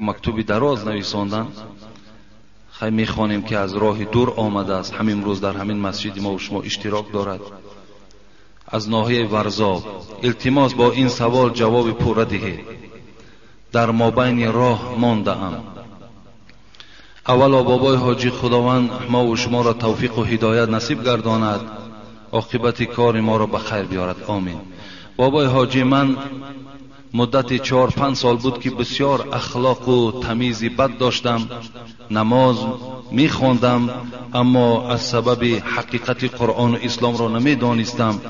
مکتوبی دراز نویساندن. خیلی میخوانیم که از راه دور آمده است، همین روز در همین مسجد ما و شما اشتراک دارد. از ناحیه ورزاب التماس با این سوال جواب پوره دهید. در مابین راه مانده ام. اولا بابای حاجی خداوند ما و شما را توفیق و هدایت نصیب گرداند، عاقبت کار ما را به خیر بیارد. آمین. بابای حاجی، من مدت 4-5 سال بود که بسیار اخلاق و تمیزی بد داشتم. نماز میخواندم اما از سبب حقیقت قرآن و اسلام را نمیدانستم.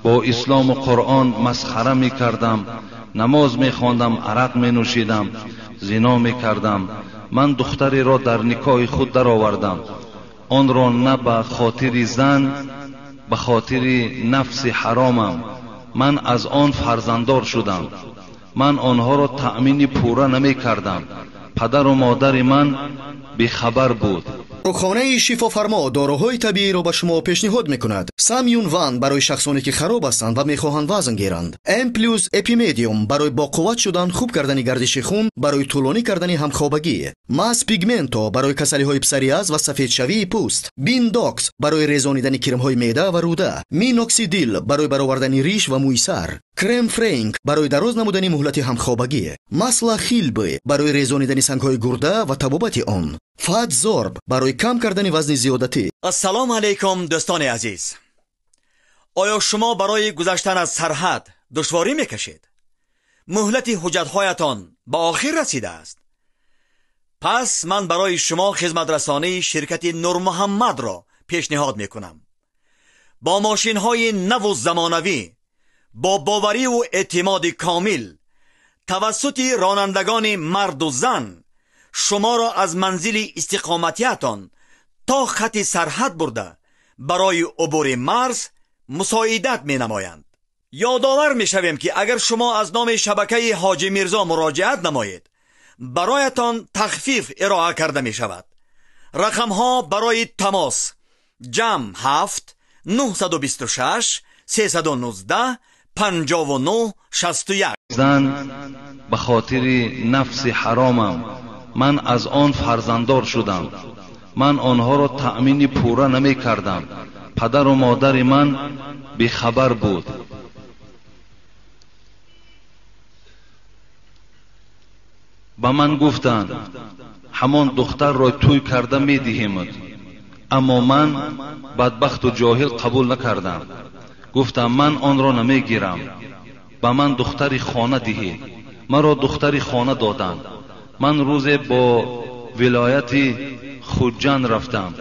با اسلام و قرآن مسخره میکردم. نماز میخواندم، عرق مینوشیدم، زنا میکردم. من دختری را در نکاح خود درآوردم. آن را نه به خاطر زن، به خاطر نفس حرامم من از آن فرزنددار شدم. من آنها را تأمین پوره نمی کردم. پدر و مادر من بیخبر بود. رخانه شفافرما داروهای طبیعی را به شما پیشنهاد میکند. سامیون وان برای شخصانی که خراب هستند و میخواهند وزن گیرند. ام پلوس اپیمدیوم برای با قوت شدن، خوب کردن گردش خون، برای طولانی کردن همخوابگی. ماس پیگمنتو برای کسلی های پسریاز و سفید شوی پوست. بینداکس برای ریزانیدن کرم های معده و روده. مینوکسیدیل برای برآوردن ریش و موی سر. کرم فرانک برای دراز نمودن مهلت همخوابگی. ماسلا خیلبه برای ریزانیدن سنگ های گرده و تبابت آن. فات زورب برای کم کردن وزن زیادتی. السلام علیکم دوستان عزیز. آیا شما برای گذشتن از سرحد دشواری میکشید؟ مهلت حجت‌هایتان به آخر رسیده است. پس من برای شما خدمت رسانی شرکت نور محمد را پیشنهاد میکنم. با ماشین‌های نو و زمانوی، با باوری و اعتماد کامل، توسط رانندگان مرد و زن شما را از منزل استقامتیتان تا خط سرحد برده برای عبور مرز مساعدت می نمایند. یادآور می شویم که اگر شما از نام شبکه حاجی میرزا مراجعت نمایید، برایتان تخفیف ارائه کرده می شود. رقم ها برای تماس: جمع 7 926 319 59 61. زن به خاطر نفس حرامم من از آن فرزنددار شدم. من آنها را تأمین پوره نمی کردم. پدر و مادر من بیخبر بود. با من گفتند همان دختر را توی کرده می دهیم، اما من بدبخت و جاهل قبول نکردم. گفتم من آن را نمی گیرم. با من دختری خانه دهید. مرا دختری خانه دادند. من روز با ولایت خودجان رفتم.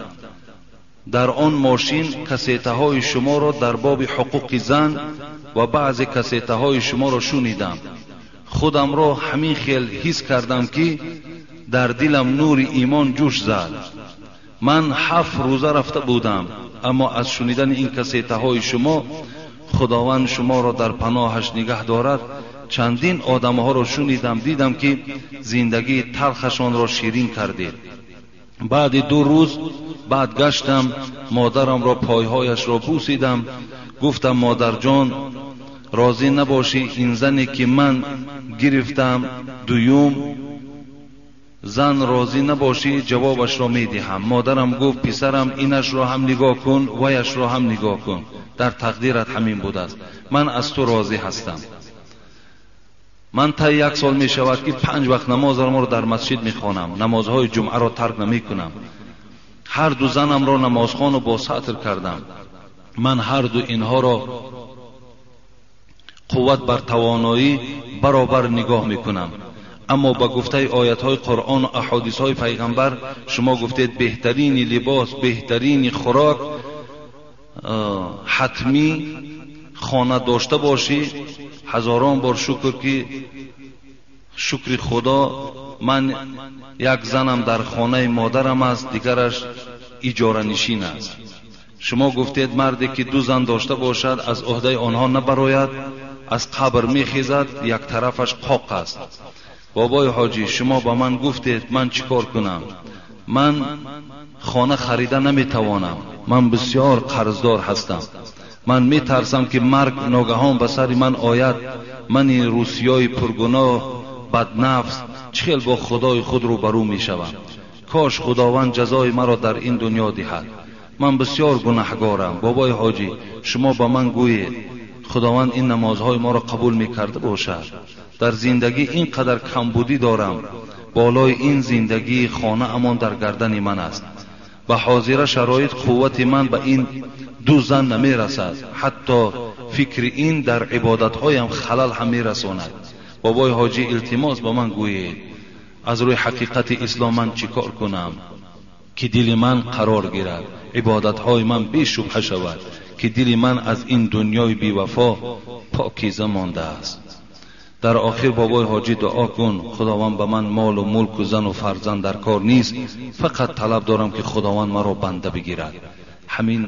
در آن ماشین کسیته های شما را در باب حقوق زن و بعض کسیته های شما را شنیدم. خودم را همین خیل حس کردم که در دلم نور ایمان جوش زد. من 7 روزه رفته بودم، اما از شنیدن این کسیته های شما خداوند شما را در پناهش نگه دارد. چندین آدم ها را شنیدم، دیدم که زندگی تلخشان را شیرین کردید. بعد 2 روز بعد گشتم، مادرم را پایهایش را بوسیدم. گفتم مادر جان، راضی نباشی این زنی که من گرفتم دویم زن راضی نباشی، جوابش را میدهم. مادرم گفت پسرم اینش را هم نگاه کن، ویش را هم نگاه کن. در تقدیرت همین بود است. من از تو راضی هستم. من تا 1 سال می شود که 5 وقت نماز را در مسجد می خوانم. نمازهای جمعه را ترک نمی کنم. هر 2 زنم را نمازخوان و با سطر کردم. من هر 2 اینها را قوت بر توانایی برابر نگاه می کنم. اما با گفته آیت های قرآن و احادیث های پیغمبر شما گفتید بهترین لباس، بهترین خوراک حتمی خانه داشته باشی. هزاران بار شکر که شکر خدا من 1 زنم در خانه مادرم است، دیگرش اجاره نشین است. شما گفتید مردی که 2 زن داشته باشد از عهده آنها نبراید، از قبر میخیزد، 1 طرفش قاق است. بابای حاجی شما با من گفتید من چیکار کنم؟ من خانه خریده نمیتوانم. من بسیار قرضدار هستم. من میترسم که مرگ ناگهان به سر من آید. من این روسیای پرگناه بدنفس چخیل با خدای خود روبرو می شوم. کاش خداوند جزای مرا در این دنیا دهد. من بسیار گناهکارم. بابای حاجی، شما به من گویید خداوند این نمازهای ما را قبول می کرده باشد. در زندگی اینقدر کمبودی دارم. بالای این زندگی خانه امان در گردن من است. به حاضر شرایط قوت من به این دو زن نمی رسد. حتی فکر این در عبادتهایم خلل هم می رساند. بابای حاجی التماس به من گویید از روی حقیقت اسلام من چیکار کنم که دل من قرار گیرد، عبادتهای من بی شبهه شود، که دل من از این دنیای بی وفا پاکیزه مانده است. در آخر بابای حاجی دعا کن خداوند به من مال و ملک و زن و فرزند در کار نیست، فقط طلب دارم که خداوند مرا بنده بگیرد. همین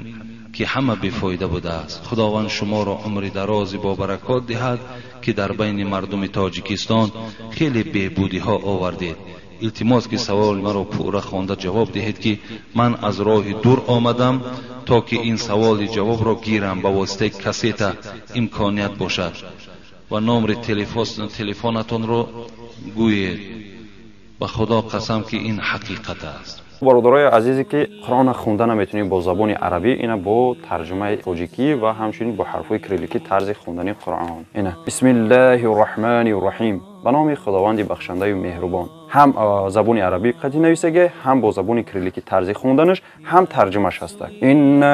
که همه بیفایده بوده است. خداوند شما را عمر درازی با برکات دهد که در بین مردم تاجیکستان خیلی بهبودی ها آوردید. التماس که سوال مرا پورا خوانده جواب دهید که من از راه دور آمدم تا که این سوال جواب را گیرم با واسطه کسیت امکانیت باشد و نمره تلفنتون رو گویید. به خدا قسم که این حقیقت است. برادرای عزیزی که قرآن خونده نمیتونیم با زبان عربی، اینا با ترجمه تاجیکی و همچنین با حرفای کریلیکی طرز خوندن قرآن. اینا بسم الله الرحمن الرحیم، به نام خداوند بخشنده و مهربان. هم زبان عربی قدی نویسه، هم با زبان کریلیکی طرز خوندنش، هم ترجمهش هست. انا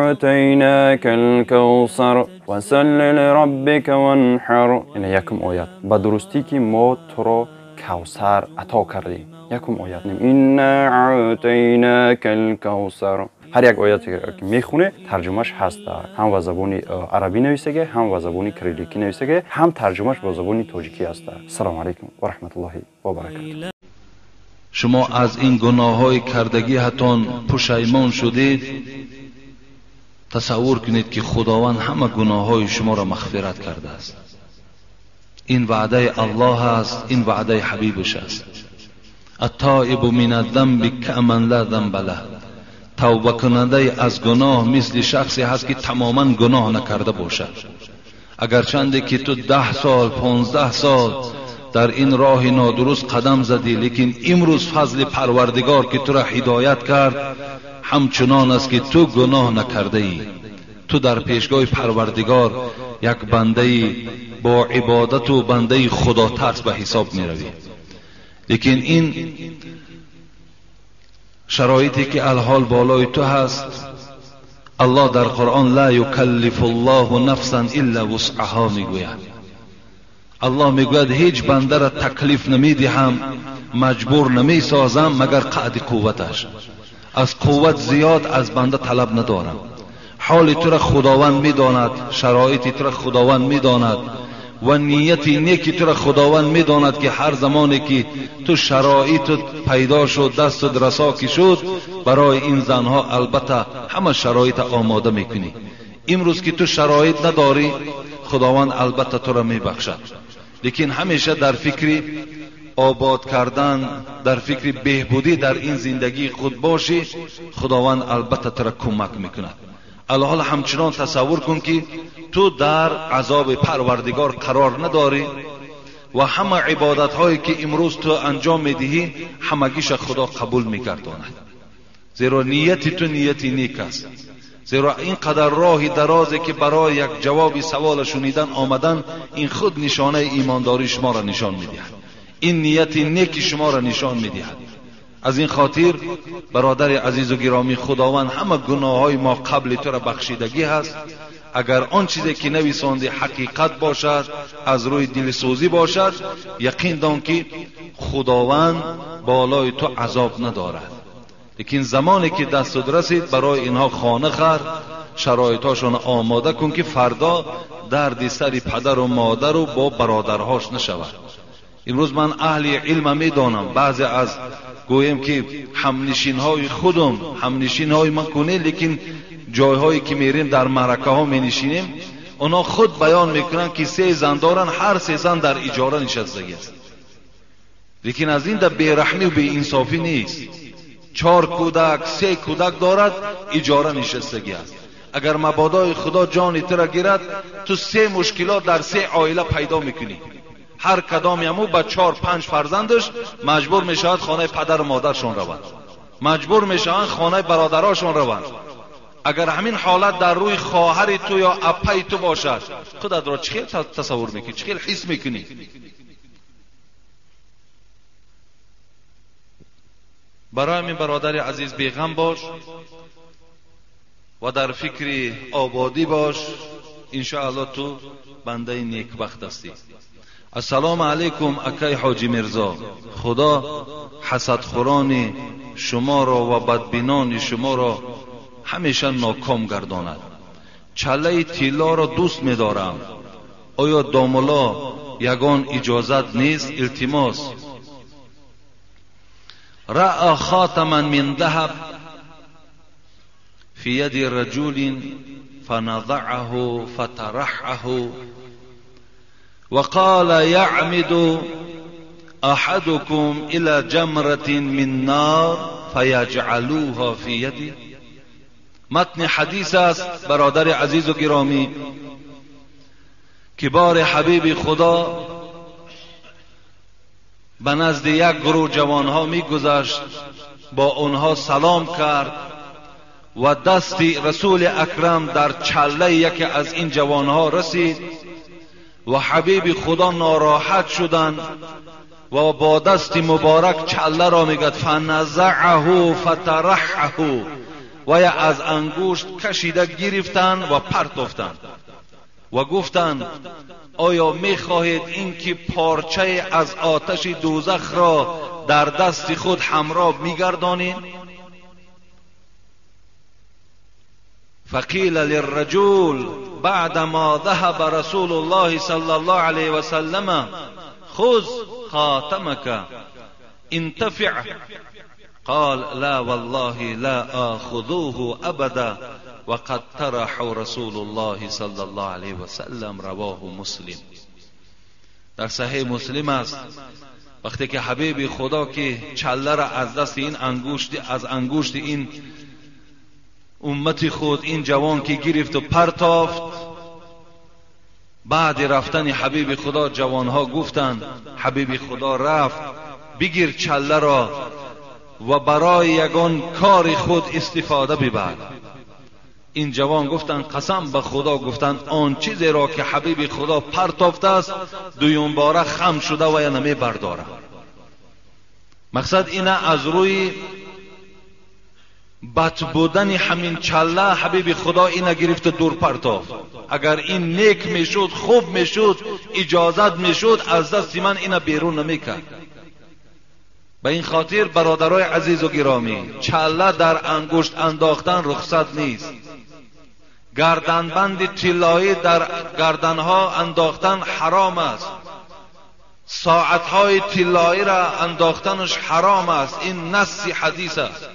اعطیناک الکوثر فصل لربک وانحر. اینا یکم آیت به درستی که ما تو را کوثر عطا کردیم. یکم آیت نیم انا اعطیناک الکوثر. هر یک آیتی که میخونه ترجمهش هست، هم به زبان عربی نویسه، هم به زبان کریلیکی نویسه، هم ترجمهش به زبان تاجیکی هست. السلام علیکم و رحمت الله و برکاته. شما از این گناههای کردگی هاتون پشیمان شدید. تصور کنید که خداوند همه گناههای شما را مغفرت کرده است. این وعده الله است، این وعده حبیبش است. التائب من الذنب کمن لا ذنب له. توبه کننده از گناه مثل شخصی هست که تماما گناه نکرده باشد. اگرچند که تو 10 سال 15 سال در این راه نادرست قدم زدی، لیکن امروز فضل پروردگار که تو را هدایت کرد همچنان است که تو گناه نکرده ای. تو در پیشگاه پروردگار یک بنده با عبادت و بنده خدا ترس به حساب می روی. لیکن این شرایطی که الحال بالای تو هست، الله در قرآن لا یکلف الله نفسا الا وسعها میگوید. الله میگوید هیچ بنده را تکلیف نمیدهم، مجبور نمیسازم مگر قدر قوتش. از قوت زیاد از بنده طلب ندارم. حال تو را خداوند میداند، شرایط تو را خداوند میداند و نیت نیکی تو را خداوند میداند که هر زمانی که تو شرایط پیدا شد، دست رسا که شد، برای این زنها البته همه شرایط آماده میکنی. امروز که تو شرایط نداری، خداوند البته تو را میبخشد. لیکن همیشه در فکر آباد کردن، در فکر بهبودی در این زندگی خود باشی، خداوند البته تو را کمک میکند. الحال همچنان تصور کن که تو در عذاب پروردگار قرار نداری و همه عبادت هایی که امروز تو انجام میدهی همگیش خدا قبول میگرداند. زیرا نیت تو نیت نیک است. زیرا این قدر راه درازه که برای یک جواب سوال شنیدن آمدن، این خود نشانه ایمانداری شما را نشان میدهد. این نیت نیک شما را نشان میدهد. از این خاطر برادر عزیز و گرامی، خداوند همه گناههای ما قبل تو را بخشیدگی هست. اگر آن چیزی که نویسانده حقیقت باشد، از روی دلسوزی باشد، یقین دان که خداوند بالای تو عذاب ندارد. لیکن زمانی که دست رسید برای اینها خانه خر، شرایطاشون آماده کن که فردا درد سر پدر و مادر و با برادرهاش نشود. امروز من اهل علم میدانم، بعضی از گویم که همنشین های خودم، همنشین های من کنه، لیکن جایهایی که میریم در معرکه ها می نشینیم، اونا خود بیان میکنن که 3 زن دارن، هر 3 زن در اجاره نشستگی است. لیکن از این در بیرحمی و بی انصافی نیست. 4 کودک 3 کودک دارد، اجاره نشستگی است. اگر مبادای خدا جان تو را گیرد، تو 3 مشکلات در 3 عائله پیدا میکنی. هر کدام یمو با 4-5 فرزندش مجبور میشود خانه پدر و مادرشون روند، مجبور میشوند خانه برادراشون روند. اگر همین حالت در روی خواهر تو یا اپای تو باشد، خودت را چخیل تصور میکنی، چخیل حس میکنی؟ برای من برادر عزیز بیغم باش و در فکر آبادی باش. انشاءالله تو بنده نیکبخت هستی. السلام علیکم اکای حاجی مرزا. خدا حسدخوران شما را و بدبینان شما را همیشه ناکام گرداند. چله طلا را دوست می‌دارم. آیا داملا یگان اجازت نیست؟ التماس. رأى خاتما من ذهب في يد رجل فنضعه فترحه وقال يعمد أحدكم إلى جمرة من نار فيجعلوها في يده. متن حدیث است برادر عزیز و گرامی که بار حبیب خدا به نزد یک گروه جوانها میگذشت، با آنها سلام کرد و دست رسول اکرم در چله یکی از این جوانها رسید و حبیب خدا ناراحت شدند و با دست مبارک چله را میگد فنزعه فترحه و یا از انگشت کشیده گرفتند و پرتافتند و گفتند آیا میخواهید این که پارچه از آتش دوزخ را در دست خود همراه میگردانید؟ فقیل للرجل بعدما ذهب رسول الله صلی الله علیه و سلم خذ خاتمك انتفع. قال لا والله لا آخذوه ابدا وقد طرح رسول الله صلی الله علیه و سلم. رواه مسلم. در صحیح مسلم است وقتی که حبیب خدا که چله را از دست این انگشت این امت خود این جوان که گرفت و پرتافت، بعد رفتن حبیب خدا جوانها گفتند حبیب خدا رفت بگیر چله را و برای یگان کار خود استفاده ببر. این جوان گفتند قسم به خدا، گفتند آن چیزی را که حبیب خدا پرتافته است دویم باره خم شده و یا نمی برداره. مقصد اینه از روی بد بودن همین چله حبیب خدا اینه گرفت دور پرتافت. اگر این نیک میشد خوب میشد اجازت میشد از دست من اینه بیرون نمیکرد. به این خاطر برادرای عزیز و گرامی چله در انگشت انداختن رخصت نیست. گردنبند طلایی در گردنها انداختن حرام است. ساعتهای طلایی را انداختنش حرام است. این نص حدیث است،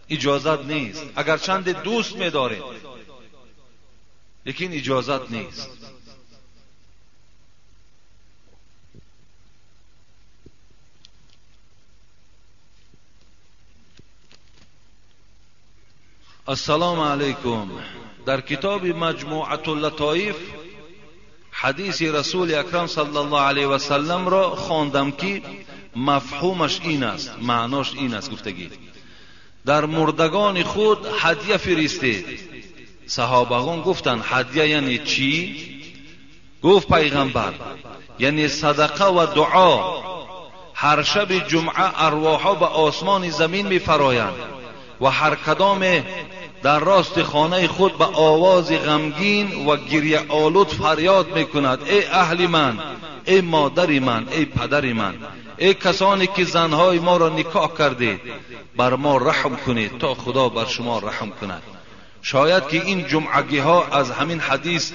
اجازت نیست. اگر چند دوست می‌دارید لیکن اجازت نیست. السلام علیکم. در کتاب مجموعة اللطائف حدیث رسول اکرم صلی الله علیه و سلم را خواندم که مفهومش این است، معناش این است. گفتگی در مردگان خود هدیه فرستید. صحابگان گفتند هدیه یعنی چی؟ گفت پیغمبر یعنی صدقه و دعا. هر شب جمعه ارواحها به آسمان زمین می‌فرایند و هر کدام در راست خانه خود به آواز غمگین و گریه آلود فریاد میکند ای اهل من، ای مادر من، ای پدر من، ای کسانی که زنهای ما را نکاح کردید بر ما رحم کنید تا خدا بر شما رحم کند. شاید که این جمعگی ها از همین حدیث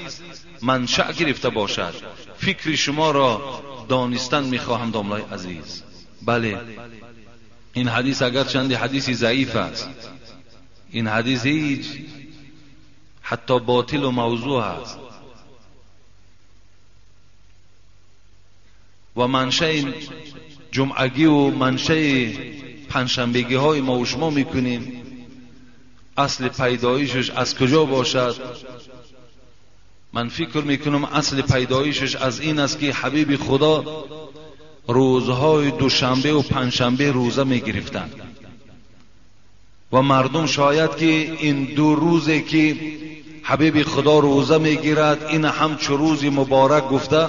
منشأ گرفته باشد. فکر شما را دانستن میخواهم داملای عزیز. بله این حدیث اگر چندی حدیث ضعیف است، این حدیث هیچ حتی باطل و موضوع است و منشأ جمعگی و منشأ پنجشنبگی های ما و شما میکنیم اصل پیدایشش از کجا باشد من فکر میکنم اصل پیدایشش از این است که حبیب خدا روزهای دوشنبه و پنجشنبه روزه میگرفتند و مردم شاید که این دو روزی که حبیب خدا روزه میگیرد این همچو روزی مبارک گفته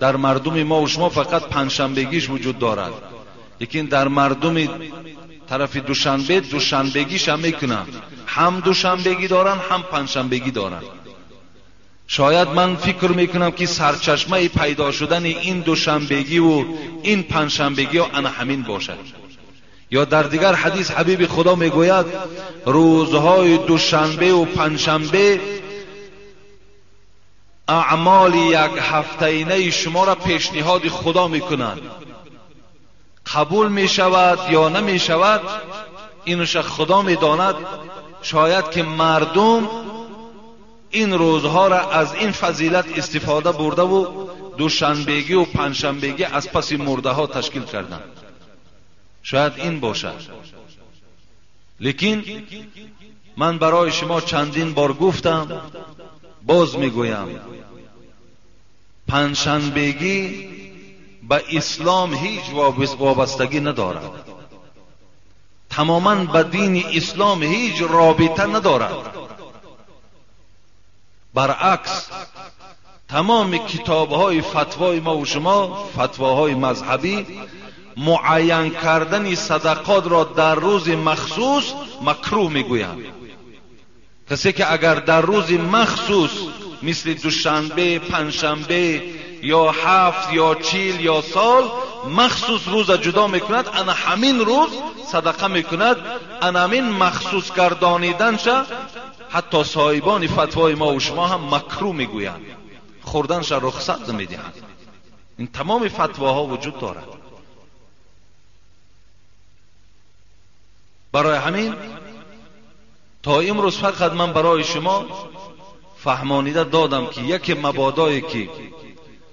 در مردم ما و شما فقط پنجشنبگیش وجود دارد، لیکن در مردم طرف دوشنبگیش هم میکنن، هم دوشنبگی دارن هم پنجشنبگی دارن. شاید من فکر میکنم که سرچشمه پیدا شدن این دوشنبگی و این پنجشنبگی انا همین باشد. یا در دیگر حدیث حبیب خدا میگوید روزهای دوشنبه و پنجشنبه اعمال یک هفته‌ینه شما را پیشنهاد خدا میکنند، قبول میشود یا نمیشود اینش خدا میداند. شاید که مردم این روزها را از این فضیلت استفاده برده و دوشنبگی و پنجشنبگی از پس مرده ها تشکیل کردند، شاید این باشد. لیکن من برای شما چندین بار گفتم، باز میگویم، پنجشنبگی به اسلام هیچ وابستگی ندارد، تماما به دین اسلام هیچ رابطه ندارد. برعکس تمام کتاب‌های فتوای ما و شما، فتواهای مذهبی، معین کردن صدقات را در روز مخصوص مکروه میگویند. کسی که اگر در روز مخصوص مثل دوشنبه، پنجشنبه یا 7 یا 40 یا سال مخصوص روز جدا میکند، انا همین روز صدقه میکند، انا همین مخصوص گردانیدنش حتی صاحبان فتوای ما و شما هم مکروه میگویند، خوردنش رخصت نمیدهند. این تمام فتواها وجود دارد. برای همین تا امروز فقط من برای شما فهمانیده دادم که یک مبادایی که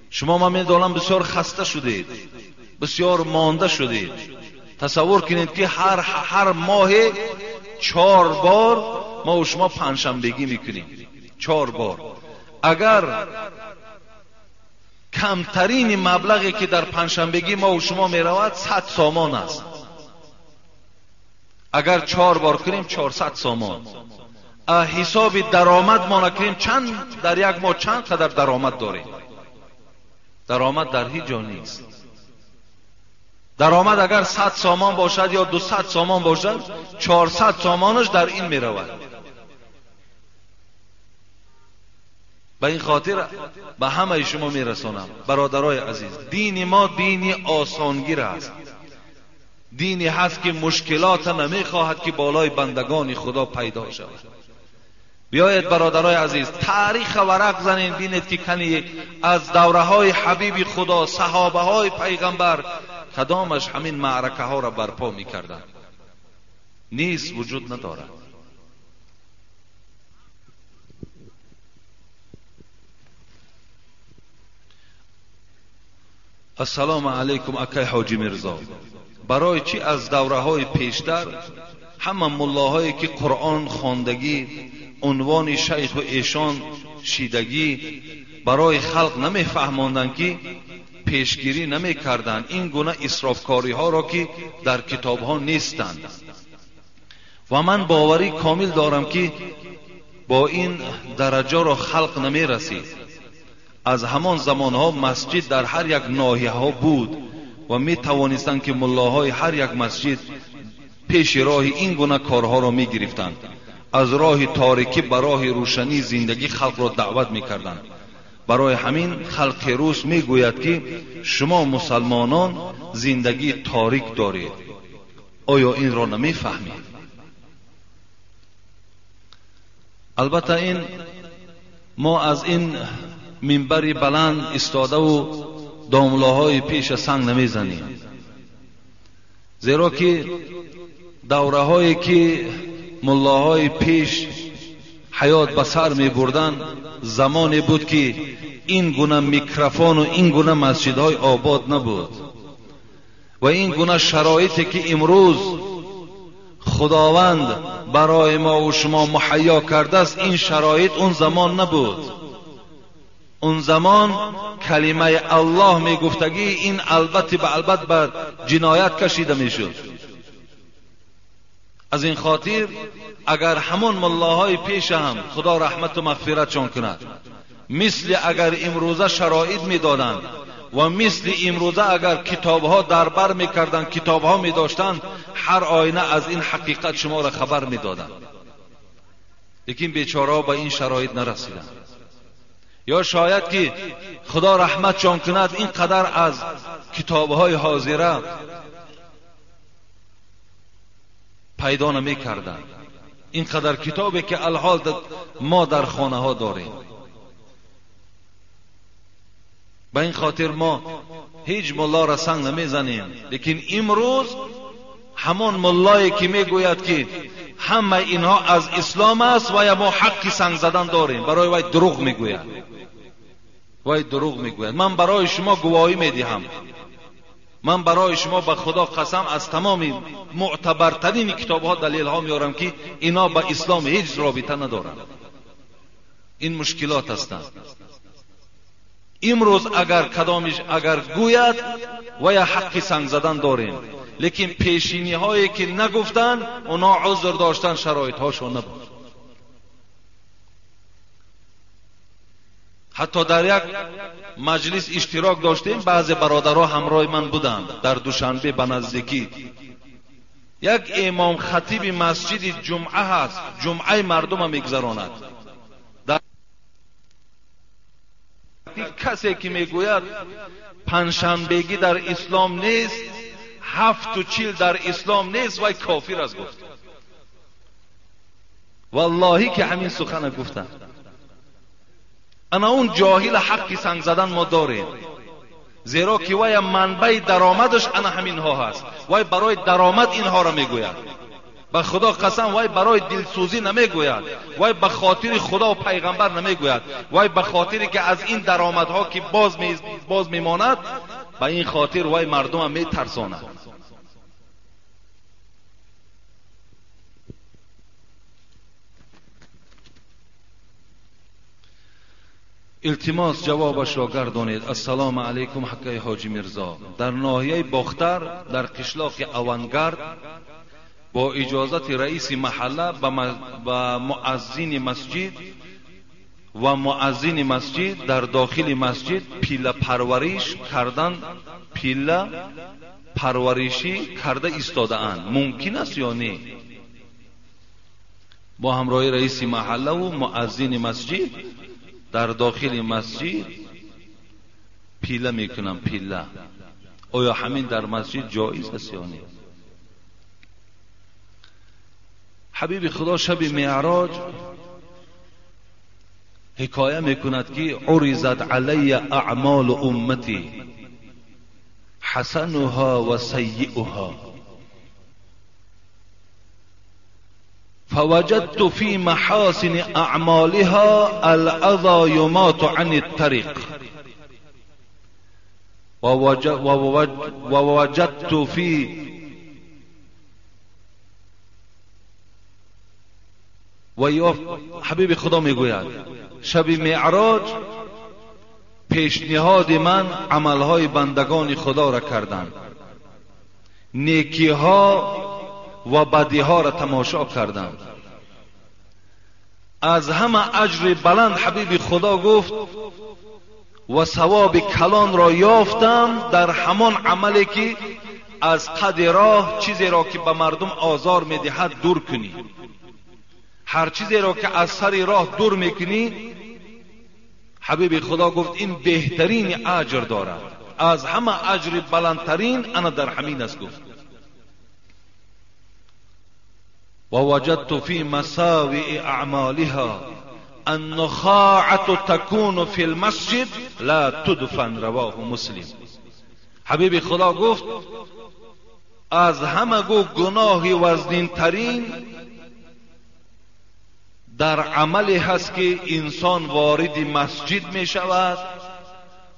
شما من میدانم بسیار خسته شدید، بسیار مانده شدید. تصور کنید که هر ماه 4 بار ما و شما پنجشنبگی میکنیم، 4 بار. اگر کمترین مبلغی که در پنجشنبگی ما و شما میرود 100 سامان است، اگر 4 بار کنیم 400 سامان. حساب درآمد ما نکنیم چند در یک ماه چند قدر درآمد داریم. درآمد در هیچ جا نیست. درآمد اگر 100 سامان باشد یا 200 سامان باشد 400 سامانش در این می رود. به این خاطر به همه شما می رسانم برادرای عزیز، دین ما دینی آسانگیر است، دینی هست که مشکلات نمی خواهد که بالای بندگان خدا پیدا شود. بیایید برادرای عزیز تاریخ ورق زنید، بینید که کنی از دوره های حبیب خدا، صحابه های پیغمبر کدامش همین معرکه ها را برپا می کردن؟ نیست، وجود ندارد. السلام علیکم اکای حاجی مرزا، برای چی از دوره های پیشتر همه ملاهایی که قرآن خواندگی عنوان شیخ و ایشان شیدگی برای خلق نمی فهماندن که پیشگیری نمی کردن این گونه اسرافکاری ها را که در کتاب ها نیستند؟ و من باوری کامل دارم که با این درجه را خلق نمی رسید. از همان زمان ها مسجد در هر یک ناحیه ها بود و می توانستند که ملاهای هر یک مسجد پیش راه این گونه کارها را می گرفتند، از راه تاریکی به راه روشنی زندگی خلق را دعوت می کردند. برای همین خلق روز می گوید که شما مسلمانان زندگی تاریک دارید. آیا این را نمی فهمید؟ البته این ما از این منبری بلند استاده و داملاهای پیش سنگ نمی زنیم، زیرا که دوره هایی که ملاهای پیش حیات به سر می بردن زمانی بود که این گونه میکروفون و این گونه مسجدهای آباد نبود و این گونه شرایطی که امروز خداوند برای ما و شما مهیا کرده است، این شرایط اون زمان نبود. اون زمان کلمه الله میگفتگی این البته به البته بر جنایت کشیده میشد. از این خاطر اگر همون ملاهای پیش هم خدا رحمت و مغفرتشان کند مثل اگر امروزه شرایط میدادند و مثل امروزه اگر کتابها دربر میکردند، کتابها میداشتند، هر آینه از این حقیقت شما را خبر میدادند. لیکن بیچاره‌ها به این شرایط نرسیدند. یا شاید که خدا رحمتشان کند اینقدر از کتابهای حاضره پیدا نمی کردن، اینقدر کتابی که الحال ما در خانه ها داریم. به این خاطر ما هیچ ملا را سنگ نمی زنیم. لیکن امروز همون ملایی که می گوید که همه اینها از اسلام است و یا ما حقی سنگ زدن داریم، برای وی دروغ می گوید. وی دروغ می گوید. من برای شما گواهی می دهم، من برای شما به خدا قسم از تمام معتبرترین کتاب ها دلیل ها میارم که اینا با اسلام هیچ رابطه ندارند. این مشکلات هستند. امروز اگر کدامش اگر گوید و یا حق سنگ زدن داریم، لیکن پیشینی هایی که نگفتن اونا عذر داشتن، شرایط هاشون نبود. حتی در یک مجلس اشتراک داشتیم، بعضی برادرها همراه من بودند. در دوشنبه به نزدیکی یک امام خطیب مسجد جمعه هست، جمعه مردم میگذراند. در کسی که میگوید پنجشنبگی در اسلام نیست، 7:40 در اسلام نیست، وای کافر است گفت. والله که همین سخن گفتن. انا اون جاهل حقی سنگ زدن ما داریم، زیرا که وای منبع درآمدش انا همین ها هست. وای برای درآمد اینها را میگوید. به خدا قسم وای برای دلسوزی نمیگوید، وای به خاطر خدا و پیغمبر نمیگوید، وای به خاطری که از این درآمدها که باز میماند، به این خاطر وای مردم میترساند. التماس جوابش را گردانید. السلام علیکم حقه حاجی میرزا. در ناحیه باختر در قشلاق اونگرد با اجازت رئیس محله با مؤذن مسجد و مؤذن مسجد در داخل مسجد پیله پرورشی کرده ایستاده اند. ممکن است یا نه؟ با همراهی رئیس محله و مؤذن مسجد در داخل مسجد پیله میکنم. پیله آیا همین در مسجد جایز است یا نه؟ حبیب خدا شب معراج حکایه میکند که عرضت علی اعمال امتی حسنها و سیئها فوجدت في محاسن اعمالها الاذى يمات عن الطريق ووجدت في حبیب خدا میگوید شب معراج پیشنهاد من عملهای بندگان خدا را کردند، نیکیها و بدیها را تماشا کردند. از همه اجر بلند حبیب خدا گفت و ثواب کلان را یافتم در همان عملی که از قد راه چیزی را که به مردم آزار میدهد دور کنی. هر چیزی را که از سر راه دور میکنی، حبیب خدا گفت این بهترین اجر دارد، از همه اجر بلندترین انا در همین است. گفت ووجدت في مساوئ اعمالها النخاعة تكون في المسجد لا تدفن. رواه مسلم. حبیب خدا گفت از همه گناه وزنین ترین در عملی هست که انسان وارد مسجد می شود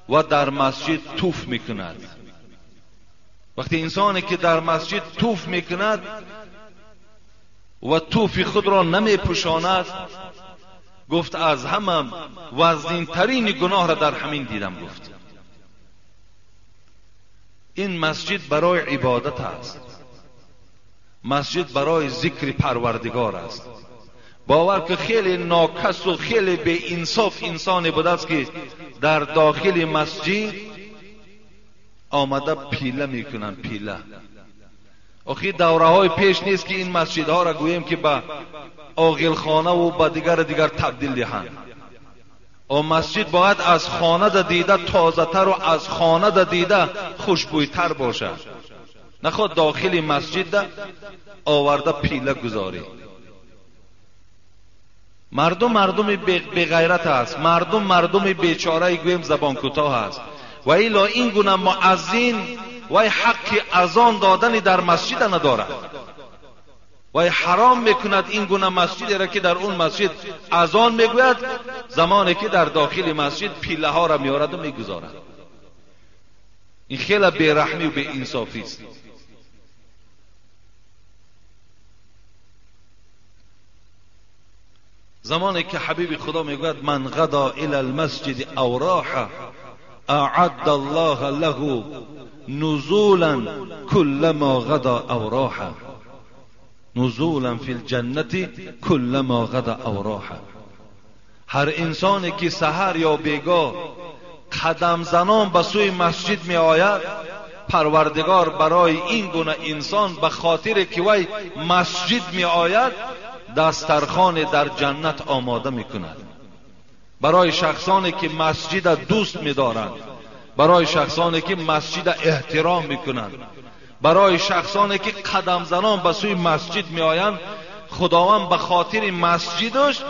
و در مسجد توف می کند. وقتی انسانی که در مسجد توف می کند و توف خود را نمی پوشاند، گفت از همه وزنین ترین گناه را در همین دیدم. گفت این مسجد برای عبادت است، مسجد برای ذکر پروردگار است. باور که خیلی ناکس و خیلی بی انصاف انسانی بوده است که در داخل مسجد آمده پیله میکنن. پیله آخی دوره های پیش نیست که این مسجد ها را گوییم که به آغلخانه و به دیگر تبدیل دهند. و مسجد باید از خانه دیده تازه تر و از خانه دیده خوشبویتر باشد. نخواد داخل مسجد آورده پیله گذاری. مردم بی غیرت است، مردم بیچاره گویم زبان کوتاه است. و الا این گونه مؤذن وای حق اذان دادن در مسجد ندارد، وای حرام میکند این گونه مسجدی را که در اون مسجد اذان میگوید زمانی که در داخل مسجد پیله ها را میارد و میگذارد. این خیلی بیرحمی و بی انصافی است. زمانی که حبیب خدا میگوید من غدا الى المسجد او راح اعد الله له نزولا كلما غدا او راح، نزولا فی الجنة كلما غدا او راح. هر انسانی که سحر یا بیگاه قدم زنان به سوی مسجد می آید، پروردگار برای این گونه انسان به خاطر که وی مسجد می آید دسترخوان در جنت آماده می کند. برای شخصانی که مسجد دوست می دارند، برای شخصانی که مسجد احترام می کنند، برای شخصانی که قدم زنان به سوی مسجد می آیند، خداوند به خاطر مسجدش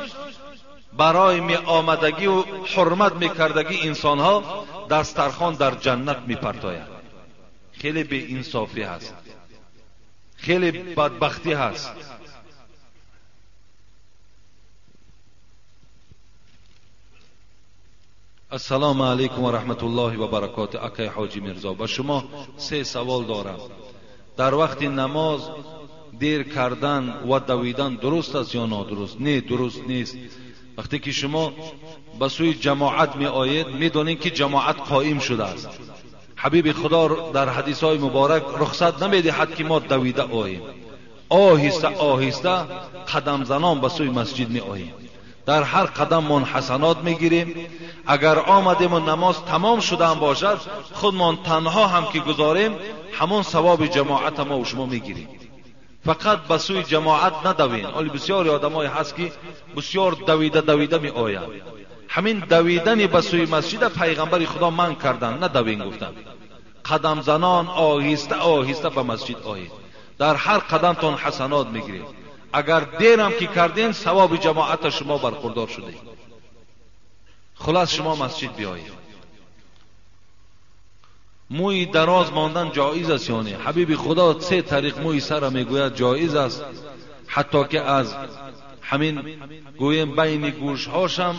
برای می آمدگی و حرمت می کردگی انسان ها دسترخوان در جنت می پرتاید. خیلی بی انصافی هست، خیلی بدبختی هست. السلام علیکم و رحمت الله و برکاته. اکای حاجی میرزا، با شما 3 سوال دارم. در وقت نماز دیر کردن و دویدن درست است یا نادرست؟ نه، درست نیست. وقتی که شما به سوی جماعت می آیید می دانید که جماعت قائم شده است. حبیب خدا در حدیث های مبارک رخصت نمی دهد که ما دویده آییم. آهسته آهسته قدم زنان به سوی مسجد می آییم. در هر قدم من حسنات میگیریم. اگر آمدیم و نماز تمام شده هم باشد، خودمان تنها هم که گذاریم همون ثواب جماعت ما و شما میگیریم. فقط به سوی جماعت ندوین. ولی بسیاری آدمای هست که بسیار دویده می آیند. همین دویدن به سوی مسجد پیغمبر خدا من کردن، ندوین گفتن. قدم زنان آهسته آهسته به مسجد آیید. در هر قدمتون حسنات میگیرید. اگر دیرم که کردین ثواب جماعت شما برخوردار شده. خلاص شما مسجد بیایید. موی دراز ماندن جایز است یا نه؟ حبیب خدا 3 طریق موی سر میگوید جایز است. حتی که از همین گویم بین گوش هاشم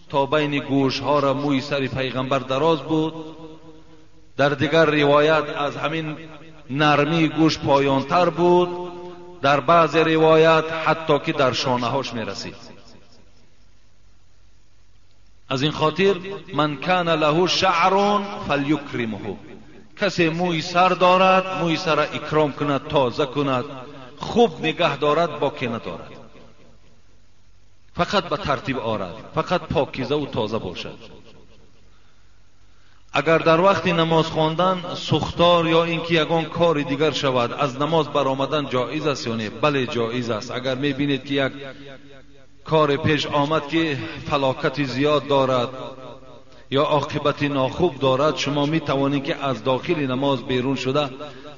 تا بین گوش ها را موی سر پیغمبر دراز بود. در دیگر روایت از همین نرمی گوش پایانتر بود. در بعض روایت حتی که در شانه هاش می رسید. از این خاطر من کان له شعر فلیکرمه، کسی موی سر دارد موی سر اکرام کند، تازه کند، خوب نگه دارد، باکی ندارد. فقط به ترتیب آرد، فقط پاکیزه و تازه باشد. اگر در وقت نماز خواندن سوختار یا اینکه یگان کار دیگر شود از نماز برآمدن جایز است یا نه؟ بله جایز است. اگر میبینید که یک کار پیش آمد که فلاکت زیاد دارد یا عاقبت ناخوب دارد، شما میتوانید که از داخل نماز بیرون شده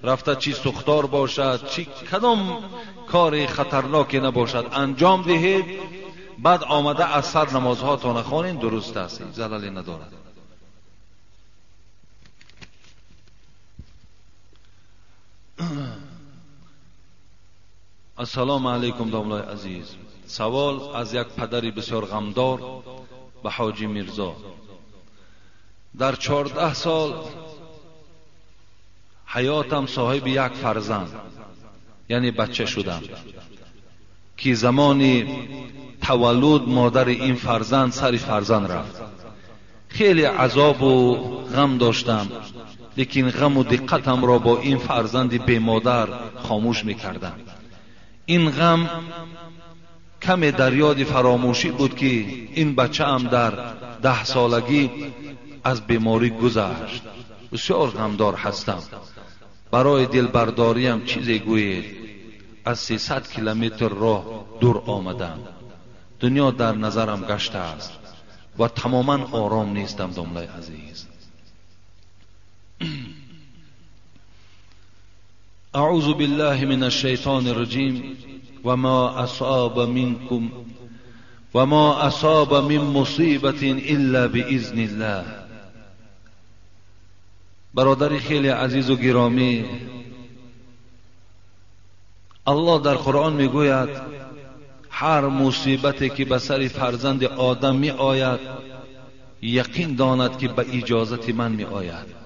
رفته چی سوختار باشد چی کدام کار خطرناکی نباشد انجام دهید، بعد آمده از سر نمازهاتون خوانین، درست است، زلالی ندارد. السلام علیکم داملای عزیز. سوال از یک پدری بسیار غمدار به حاجی میرزا. در 14 سال حیاتم صاحب یک فرزند یعنی بچه شدم. که زمان تولد مادر این فرزند سر فرزند رفت. خیلی عذاب و غم داشتم، لیکن غم و دقتم را با این فرزند بی مادر خاموش میکردم. این غم کم در یاد فراموشی بود که این بچه هم در 10 سالگی از بیماری گذشت. بسیار غمدار هستم. برای دلبرداریم چیزی گویید. از 300 کیلومتر راه دور آمدم. دنیا در نظرم گشته است و تماما آرام نیستم. داملای عزیز، اعوذ بالله من الشیطان الرجیم. و ما اصاب منکم و ما اصاب من مصیبت الا باذن الله. برادری خیلی عزیز و گرامی، الله در قرآن میگوید هر مصیبتی که به سر فرزند آدم می آید یقین داند که به اجازت من می آید.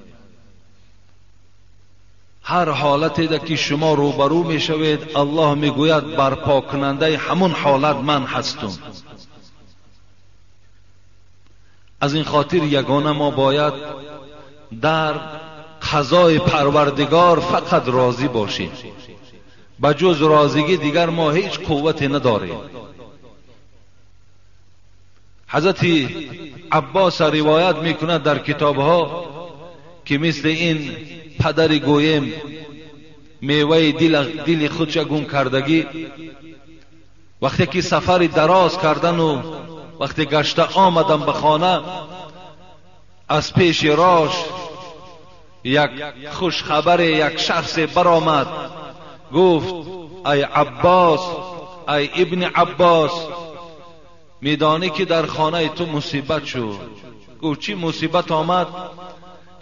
هر حالتی که شما روبرو می شوید الله می گوید برپا کننده همون حالت من هستم. از این خاطر یگانه ما باید در قضای پروردگار فقط راضی باشیم. بجز راضیگی دیگر ما هیچ قوتی نداریم. حضرت عباس روایت میکند در کتابها که مثل این پدر گویم میوه دل خودش گم کردگی، وقتی که سفر دراز کردن و وقتی گشته آمدن به خانه، از پیش راش یک خوش خبر یک شخص برآمد. گفت ای عباس، ای ابن عباس، میدانی که در خانه تو مصیبت شد. گفت چی مصیبت آمد؟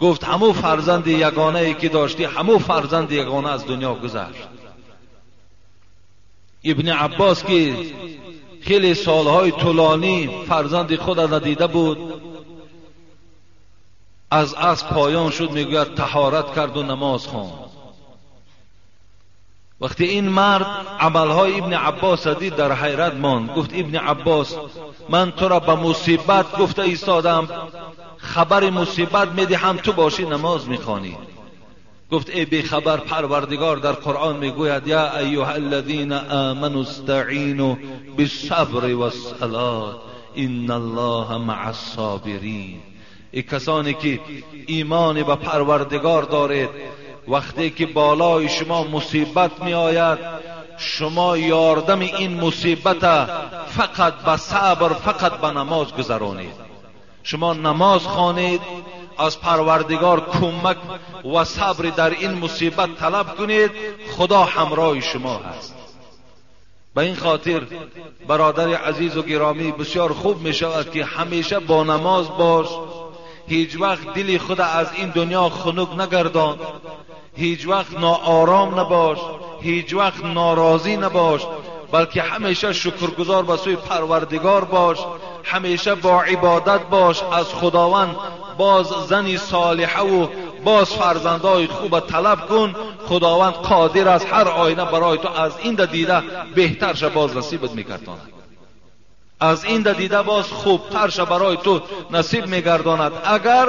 گفت همو فرزند یگانه ای که داشتی، همو فرزند یگانه از دنیا گذشت. ابن عباس که خیلی سالهای طولانی فرزند خود ندیده بود، از پایان شد، میگوید طهارت کرد و نماز خواند. وقتی این مرد عملهای ابن عباس دید در حیرت ماند. گفت ابن عباس، من تو را به مصیبت گفته ایستادم، خبر مصیبت میدهم، تو باشی نماز میخوانی. گفت ای بی خبر، پروردگار در قرآن میگوید یا ایها الذین آمنوا استعینوا بالصبر والصلاة ان الله مع الصابرین. ای کسانی که ایمان به پروردگار دارید، وقتی که بالای شما مصیبت می آید شما یاردم این مصیبت فقط به صبر، فقط به نماز گذرانید. شما نماز خوانید، از پروردگار کمک و صبر در این مصیبت طلب کنید، خدا همراه شما هست. به این خاطر برادر عزیز و گرامی، بسیار خوب می شود که همیشه با نماز باش. هیچ وقت دل خود از این دنیا خنک نگردان، هیچ وقت ناآرام نباش، هیچ وقت ناراضی نباش، بلکه همیشه شکرگزار به سوی پروردگار باش. همیشه با عبادت باش، از خداوند باز زنی صالحه و باز فرزندای خوب طلب کن. خداوند قادر است هر آینه برای تو از این دیده بهترش باز نصیبت میگرداند، از این دیده باز خوبترش برای تو نصیب میگرداند، اگر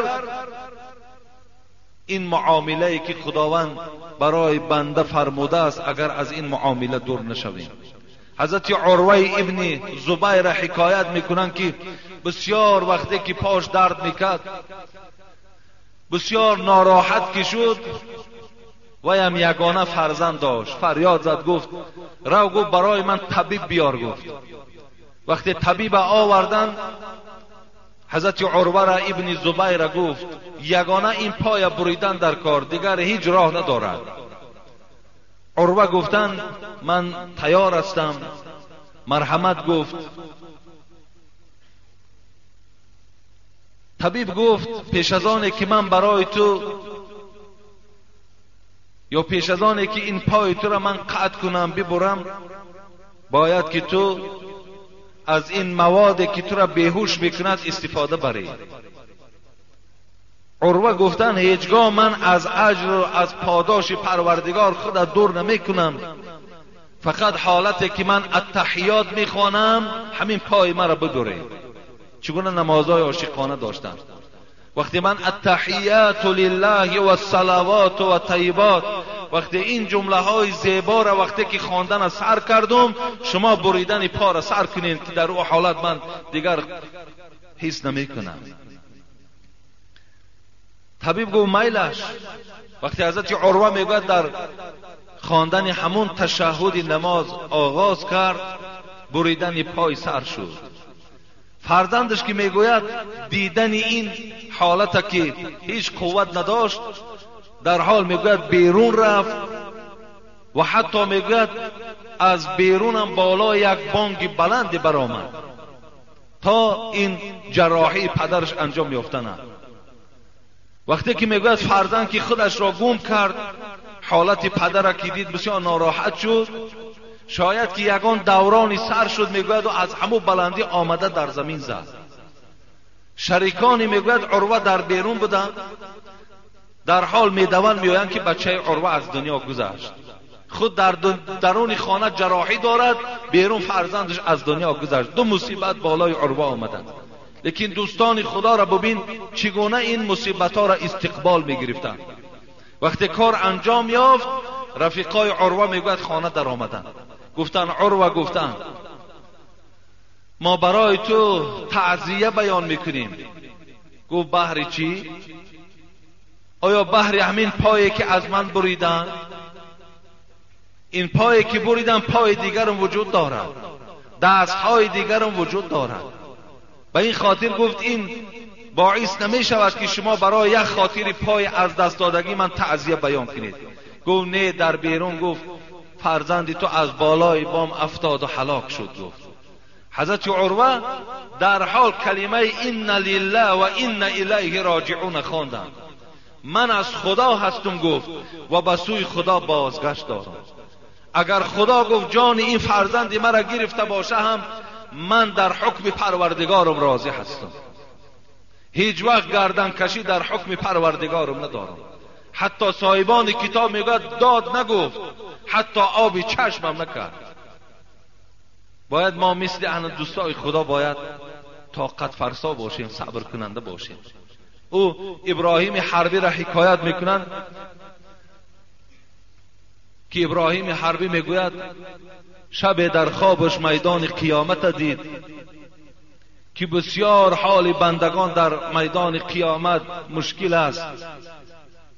این معامله که خداوند برای بنده فرموده است اگر از این معامله دور نشویم. حضرت عروه ابن زبیر حکایت میکنند که بسیار وقتی که پاش درد میکرد، بسیار ناراحت که شد، ویم یگانه فرزند داشت، فریاد زد، گفت رو، گفت برای من طبیب بیار. گفت وقتی طبیب آوردن، حضرت عروه را ابن زبیر گفت یگانه این پای بریدن در کار، دیگر هیچ راه ندارد. عروه گفتند من تیار هستم. مرحمت گفت. طبیب گفت پیش از آنی که من برای تو یا پیش از آنی که این پای تو را من قطع کنم ببرم، باید که تو از این موادی که تو را بیهوش میکند استفاده بری. عروه گفتن هیچگاه من از اجر و از پاداش پروردگار خود دور نمی کنم، فقط حالتی که من التحیات میخوانم همین پای مرا بدوره. چگونه نمازهای عاشقانه داشتم. وقتی من التحیات لله و الصلوات و طیبات، وقتی این جمله های زیبا را وقتی که خواندن سر کردم، شما بریدن پا را سر کنین که در او حالت من دیگر حس نمی کنم. طبیب گفت میلش. وقتی حضرت عروه میگوید در خواندن همون تشهد نماز آغاز کرد، بریدن پای سر شد. فرزندش که میگوید دیدن این حالت که هیچ قوت نداشت، در حال میگوید بیرون رفت و حتی میگوید از بیرونم بالا یک بانگ بلندی برآمد تا این جراحی پدرش انجام یافتند. وقتی که میگوید فرزند که خودش را گم کرد، حالت پدر را که دید بسیار ناراحت شد. شاید که یگان دورانی سر شد، میگوید و از همو بلندی آمده در زمین زد. شریکانی میگوید عروه در بیرون بودن، در حال میدوند میآیند که بچه عروه از دنیا گذشت. خود در درون خانه جراحی دارد، بیرون فرزندش از دنیا گذشت. دو مصیبت بالای عروه آمدند. لیکن دوستان خدا را ببین چگونه این مصیبت ها را استقبال میگرفتند. وقتی کار انجام یافت، رفیقای عروه میگوید خانه در آمدند. گفتن عروه، گفتن ما برای تو تعزیه بیان میکنیم. گفت بهر چی؟ آیا بهر همین پایی که از من بریدن؟ این پایی که بریدن پای دیگرم وجود دارد، دست های دیگرم وجود دارد. به این خاطر گفت این باعث نمی شود که شما برای یک خاطر پای از دست دادگی من تعزیه بیان کنید. گفت نه، در بیرون گفت فرزند تو از بالای بام افتاد و هلاک شد. گفت حضرت عروه در حال کلمه ان لله و ان الیه راجعون خواندند. من از خدا هستم گفت و به سوی خدا بازگشت دارم. اگر خدا گفت جان این فرزند مرا گرفته باشه هم من در حکم پروردگارم راضی هستم. هیچ وقت گردن کشی در حکم پروردگارم ندارم. حتی صاحبان کتاب میگوید داد نگفت، حتی آبی چشمم نکرد. باید ما مثل اهل دوستای خدا باید طاقت فرسا باشیم، صبر کننده باشیم. او ابراهیم حربی را حکایت میکنند که ابراهیم حربی میگوید شب در خوابش میدان قیامت دید که بسیار حال بندگان در میدان قیامت مشکل است.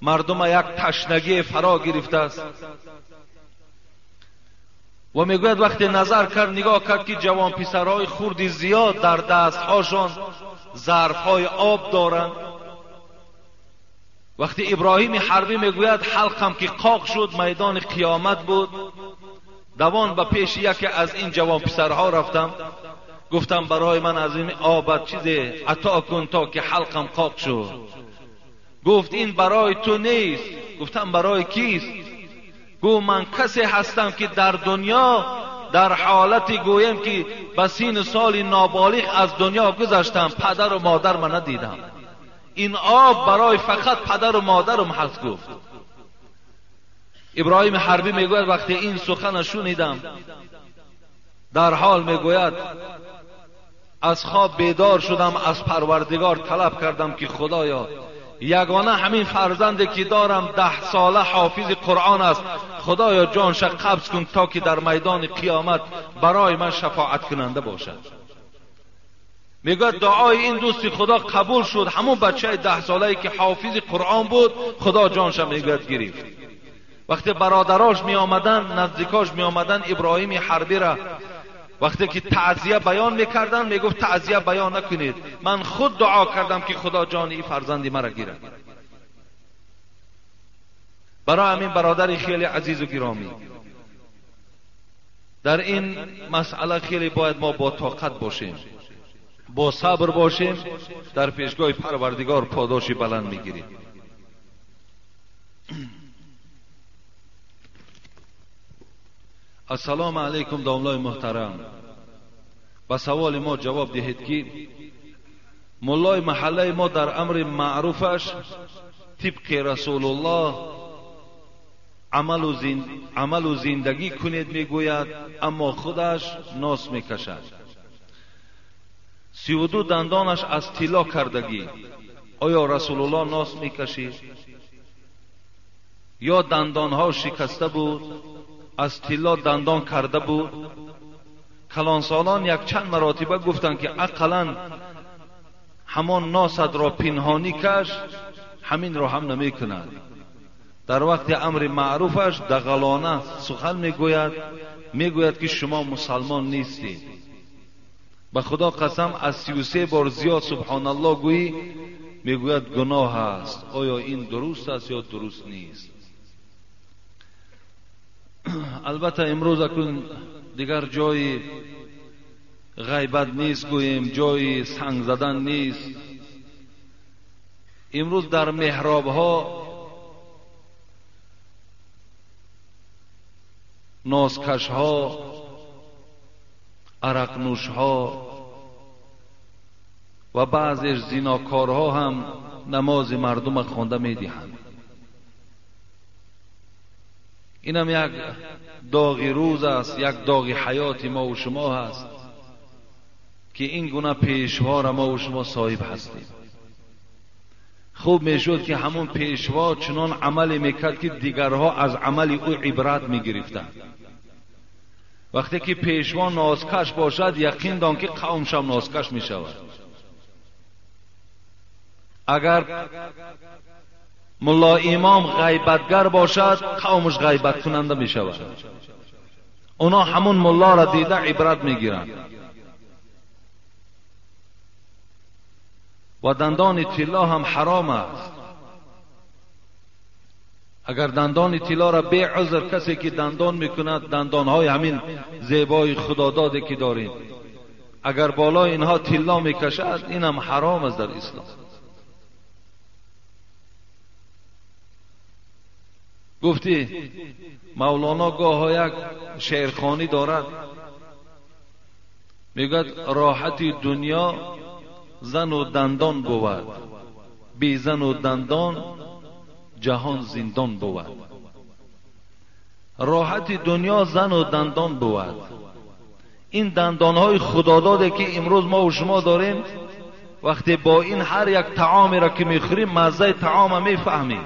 مردم یک تشنگی فرا گرفته است و میگوید وقتی نظر کرد، نگاه کرد که جوان پسرهای خردی زیاد در دستهاشان ظرفهای آب دارند. وقتی ابراهیم حربی میگوید حلقم که قاق شد، میدان قیامت بود. دوان به پیش یکی از این جوان پسرها رفتم، گفتم برای من از این آب چیزی عطا کن تا که حلقم قاق شد. گفت این برای تو نیست. گفتم برای کیست؟ گفت من کسی هستم که در دنیا در حالتی گویم که به سین سال نابالغ از دنیا گذشتم، پدر و مادر من ندیدم. این آب برای فقط پدر و مادرم هست. گفت ابراهیم حربی میگوید وقتی این سخن شنیدم، در حال میگوید از خواب بیدار شدم، از پروردگار طلب کردم که خدایا یگانه همین فرزندی که دارم 10 ساله حافظ قرآن است، خدایا جانش قبض کن تا که در میدان قیامت برای من شفاعت کننده باشد. میگه دعای این دوست خدا قبول شد. همون بچه 10 ساله‌ای که حافظ قرآن بود، خدا جانش میگه گرفت. وقتی برادراش می آمدن، نزدیکاش می آمدن ابراهیم حربی را وقتی که تعزیه بیان میکردن، میگفت تعزیه بیان نکنید، من خود دعا کردم که خدا جان این فرزندی مرا گیرد. برای همین برادر خیلی عزیز و گرامی، در این مسئله خیلی باید ما با طاقت باشیم، با صبر باشیم، در پیشگاه پروردگار پاداشی بلند میگیریم. السلام علیکم داملای محترم. با سوال ما جواب دهید که مولای محله ما در امر معروفش طبق رسول الله عمل و زندگی کنید میگوید، اما خودش ناس میکشد. 32 دندانش از طلا کردگی. آیا رسول الله ناس میکشید؟ یا دندانها شکسته بود، از طلا دندان کرده بود؟ کلانسالان یک چند مراتبه گفتند که اقلا همان ناست را پنهانی کش، همین را هم نمی کند. در وقت امر معروفش دغلانه سخن میگوید که شما مسلمان نیستید. به خدا قسم از 33 بار زیاد سبحان الله گویی میگوید گناه است. آیا این درست است یا درست نیست؟ البته امروز اکنون دیگر جای غیبت نیست گوییم، جای سنگ زدن نیست. امروز در محراب ها نازکش ها، عرق نوش ها و بعضی زناکارها هم نماز مردم خوانده می‌دهند. اینم یک داغ روز است، یک داغ حیات ما و شما هست که این گونه پیشوا را ما و شما صاحب هستیم. خوب میشد که همون پیشوا چنان عمل میکرد که دیگرها از عمل او عبرت میگرفتند. وقتی که پیشوا نازکش باشد یقین دان که قومش هم نازکش میشود. اگر ملا امام غیبتگر باشد قومش غیبت کننده میشود. اونا همون ملا را دیده عبرت میگیرند. و دندان طلا هم حرام است. اگر دندان طلا را به عذر کسی که دندان میکند، دندانهای همین زیبای خداداده که داریم، اگر بالای اینها طلا میکشد، این هم حرام است در اسلام. گفتی مولانا گاه یک شعرخوانی دارد، میگوید راحت دنیا زن و دندان بود، بی زن و دندان جهان زندان بود. راحت دنیا زن و دندان بود. این دندانهای خداداده که امروز ما و شما داریم، وقتی با این هر یک طعامی را که میخوریم مزه طعام میفهمیم،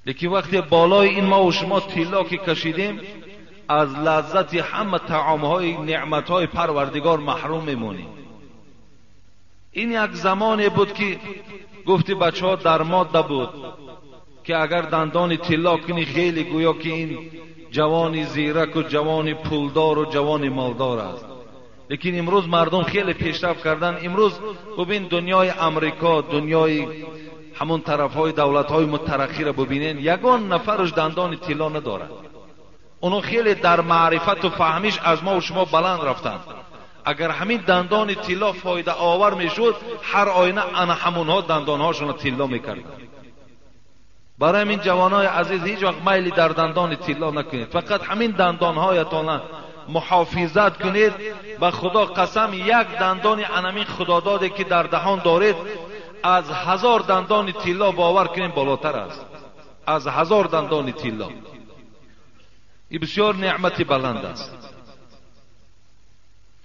لیکن وقتی بالای این ما و شما طلا که کشیدیم، از لذت همه طعامهای نعمتهای پروردگار محروم میمونیم. این یک زمانی بود که گفتی بچه ها در ماده بود که اگر دندان طلا کنی خیلی گویا که این جوانی زیرک و جوانی پولدار و جوانی مالدار است. لیکن امروز مردم خیلی پیشرفت کردن. امروز ببین دنیای امریکا، دنیای همون طرف های دولت های مترقی را ببینین، یگان نفرش دندان طلا ندارد. اونو خیلی در معرفت و فهمیش از ما و شما بلند رفتند. اگر همین دندان طلا فایده آور میشد، هر آینه انا همونها دندانهاشون طلا میکردن. برای همین جوانای عزیز هیچ وقت میلی در دندان طلا نکنید، فقط همین دندانهایتان محافظت کنید. به خدا قسم یک دندان انمین خداداده که در دهان دارید از 1000 دندان طلا باور کنید بالاتر است. از 1000 دندان طلا. این بسیار نعمت بلند است.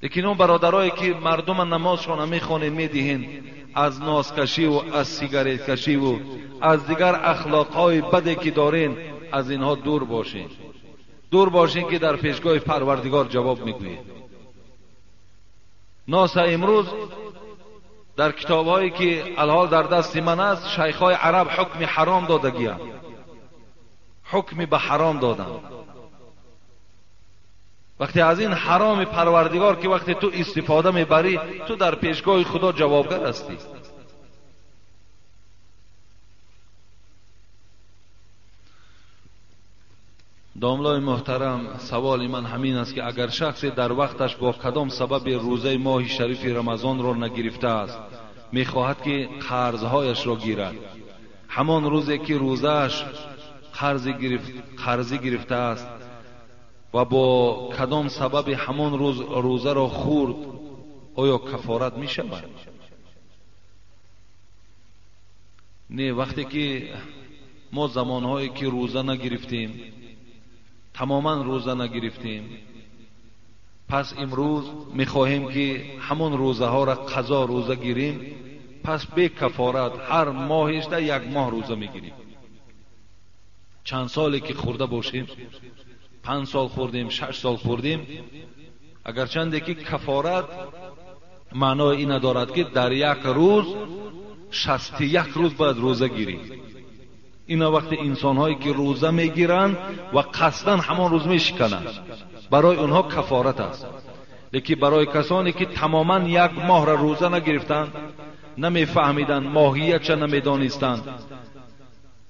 لیکن اون برادرایی که مردم نمازشون میخونین میدهین، از نازکشی و از سیگارت کشی و از دیگر اخلاقهای بدی که دارین، از اینها دور باشین. دور باشین که در پیشگاه پروردگار جواب میگویید. ناس امروز در کتابهایی که الحال در دست من است، شیخای عرب حکم حرام دادگی‌اند. حکم به حرام دادن. وقتی از این حرام پروردگار که وقتی تو استفاده میبری، تو در پیشگاه خدا جوابگر هستی. داملای محترم، سوال من همین است که اگر شخصی در وقتش با کدام سبب روزه ماه شریف رمضان را نگرفته است، میخواهد که قرضهایش را گیرد، همان روزی که روزهش قرضی گرفته است و با کدام سبب همان روز روزه را خورد، آیا کفارت می شود؟ نه، وقتی که ما زمانهایی که روزه نگرفتیم، تماما روزه نگرفتیم، پس امروز میخواهیم که همون روزه ها را قضا روزه گیریم، پس به کفارت هر ماهش در 1 ماه روزه میگیریم. چند سالی که خورده باشیم، 5 سال خوردیم، 6 سال خوردیم، اگرچند که کفارت معنای این ندارد که در 1 روز 61 روز باید روزه گیریم. اینا وقتی انسان هایی که روزه میگیرن و قصدن همان روز میشکنند، برای اونها کفارت است. لیکن برای کسانی که تماما 1 ماه را روزه نگرفتند، نمیفهمیدند، ماهیتش نمیدانستند،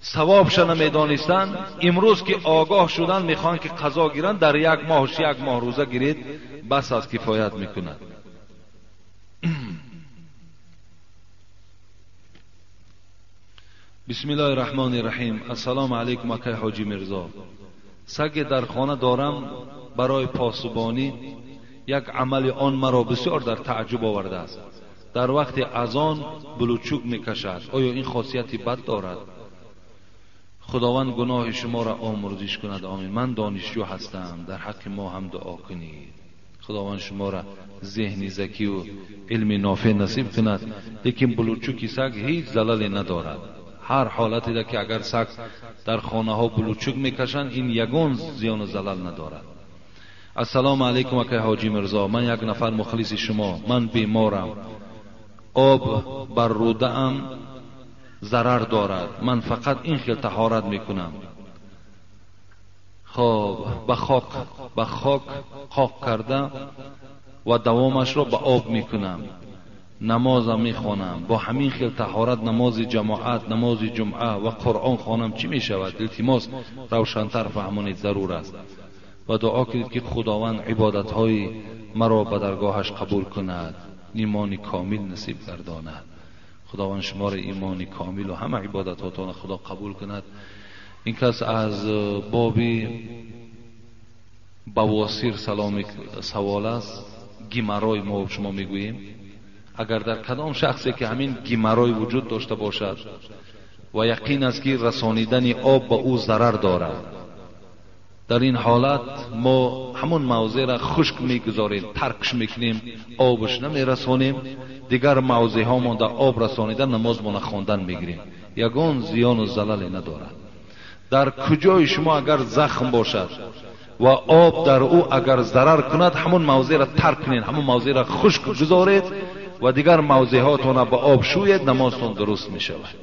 ثوابش نمیدانستند، امروز که آگاه شدن میخوان که قضا گیرن، در 1 ماه روزه گیرید، بس از کفایت میکند. بسم الله الرحمن الرحیم. السلام علیکم اکای حاجی مرزا. سگ در خانه دارم، برای پاسبانی یک عمل آن مرا بسیار در تعجب آورده است. در وقت اذان بلوچوک میکشد. آیا این خاصیتی بد دارد؟ خداوند گناه شما را آمرزش کند. آمین. من دانشجو هستم، در حق ما هم دعا کنید. خداوند شما را ذهنی ذکی و علم نافع نصیب کند. لیکن بلوچوکی سگ هیچ ضرری ندارد. هر حالتی ده که اگر سگ در خانه ها بلوچوک میکشند، این یگان زیان و ضرر ندارد. السلام علیکم اکای حاجی مرزا. من یک نفر مخلص شما، من بیمارم، آب بر روده ام ضرر دارد، من فقط این خیل طهارت میکنم. خب به خاک قاق کرده و دوامش را به آب میکنم، نمازم میخوانم، با همین خیل طهارت نماز جماعت، نماز جمعه و قرآن خوانم چی میشود؟ التماس روشن‌تر فهمانید ضرور است و دعا کنید که خداوند عبادت‌های مرا به درگاهش قبول کند، ایمان کامل نصیب گرداند. خداوند شما را ایمان کامل و همه عبادتاتون خدا قبول کند. این کس از بابی بواسیر سوال است. گیمرای ما شما میگوییم، اگر در کدام شخصی که همین گیمرای وجود داشته باشد و یقین است که رسانیدن آب به او ضرر دارد، در این حالت ما همون موضع را خشک میگذاریم، ترکش میکنیم، آبش نمیرسانیم، دیگر موضع ها ما در آب رسانیدن نماز ما خواندن میگیریم، یگان زیان و ضرری ندارد. در کجای شما اگر زخم باشد و آب در او اگر ضرر کند، همون موضع را ترک کنید، همون موضع را خشک گذارید و دیگر موضع هاتون را به آب شوید، نمازتون درست میشود.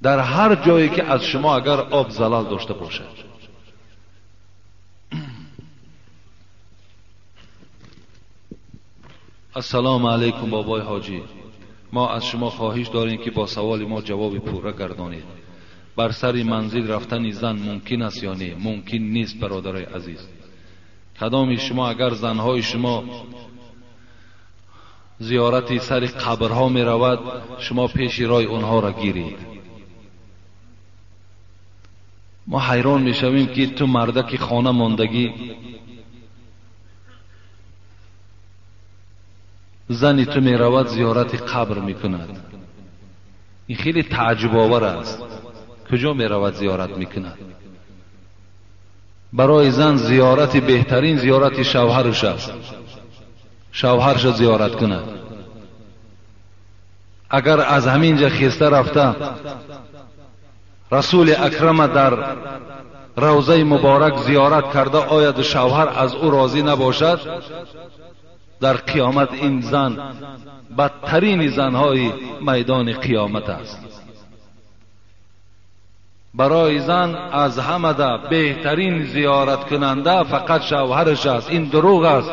در هر جایی که از شما اگر آب زلال داشته باشد. السلام علیکم بابای حاجی. ما از شما خواهش داریم که با سوال ما جواب پوره گردانید. بر سر منزل رفتن زن ممکن است یا نه؟ ممکن نیست برادرای عزیز. کدام شما اگر زنهای شما زیارت سر قبرها می رود، شما پیش رای اونها را گیرید. ما حیران می شویم که تو مردک خانه ماندگی، زنی تو می رود زیارت قبر می کند. این خیلی تعجب آور است. کجا می رود زیارت می کند؟ برای زن زیارت بهترین زیارت شوهرش است، شوهرش زیارت کند. اگر از همینجا خسته رفته رسول اکرم در روضه مبارک زیارت کرده، آید شوهر از او راضی نباشد، در قیامت این زن بدترین زنهای میدان قیامت است. برای زن از همه ده بهترین زیارت کننده فقط شوهرش است. این دروغ است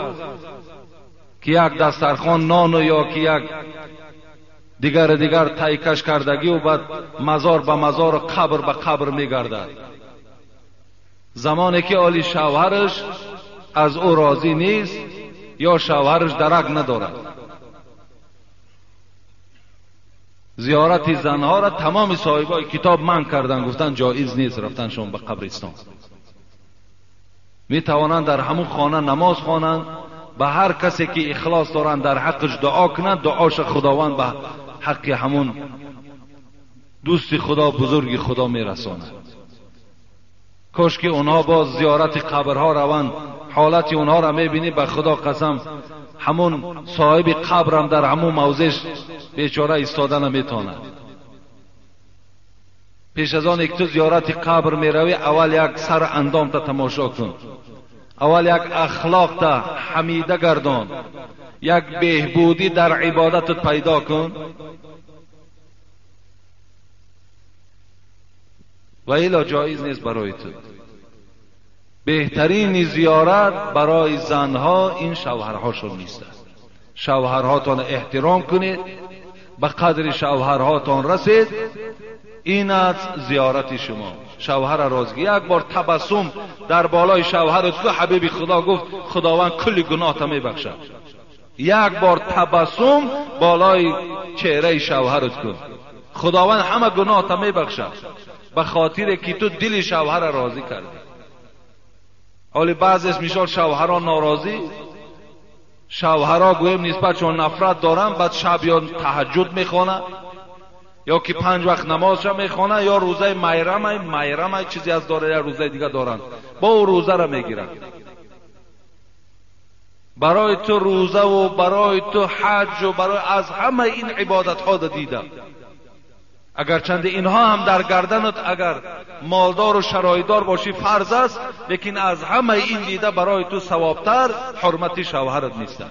که یک دسترخوان نان و یا که یک دیگر تایکش کردگی و بعد مزار به مزار و قبر به قبر میگردد. زمانی که آلی شوهرش از او راضی نیست یا شوهرش درک ندارد، زیارت زنها را تمام صاحبای کتاب منع کردن، گفتن جایز نیست رفتن شما به قبرستان. می توانند در همون خانه نماز خوانند، به هر کسی که اخلاص دارند در حقش دعا کنند، دعاش خداوند به حق همون دوست خدا بزرگ خدا میرساند. کاش که اونها باز زیارت قبرها روند، حالت اونها را میبینی به خدا قسم همون صاحب قبرم در همون موضعش بیچاره ایستاده نمیتونه. پیش از آن یک تو زیارت قبر میروی، اول یک سر اندام تا تماشا کن، اول یک اخلاق تا حمیده گردان، یک بهبودی در عبادتت پیدا کن و الا جایز نیست برای تو. بهترین زیارت برای زنها این شوهرهاشون نیست. شوهرهاتون احترام کنید، به قدر شوهرهاتون رسید، این از زیارت شما. شوهر راضی، یک بار تبسم در بالای شوهرت که حبیب خدا گفت خداوند کلی گناه تا میبخشد. یک بار تبسم بالای چهره شوهرت کن، خداوند همه گناه تا میبخشد، به خاطر که تو دل شوهر راضی کردی. حالی بعضیش میشال شوهران ناراضی، شوهرها گویم نسبت چون نفرت دارن، بعد شب یا تهجد میخونه یا که 5 وقت نمازش میخونه یا روزه میرم چیزی از داره یا روزه دیگه دارن، با او روزه را میگیرن. برای تو روزه و برای تو حج و برای از همه این عبادت ها دیدم، اگر چند اینها هم در گردنت اگر مالدار و شرایدار باشی فرض است، لیکن از همه این دیده برای تو ثوابتر حرمت شوهرت نیست.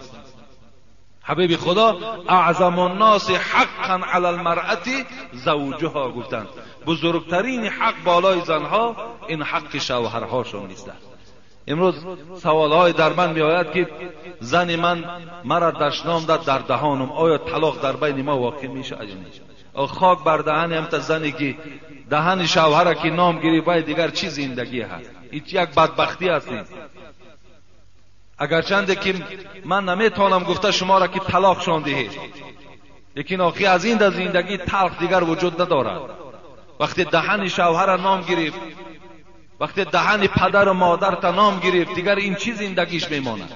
حبیب خدا اعظم الناس حقا علی المرأة زوجها گفتند، بزرگترین حق بالای زنها این حق شوهرهاشون نیست. امروز سوالهای در من می آید که زن من مرا دشنام داد در دهانم، آیا طلاق در بین ما واقع میشه یا نه؟ خاک بر دهن هم تا زنی که دهن شوهر که نام گیری باید دیگر چی زندگی هست؟ این یک بدبختی است. اگر چنده که من نمیتونم گفته شما را که طلاق شان دهید، لیکن آخی از این زندگی تلخ دیگر وجود ندارد. وقتی دهن شوهر نام گرفت، وقتی دهن پدر و مادر تا نام گرفت، دیگر این چی زندگیش میماند؟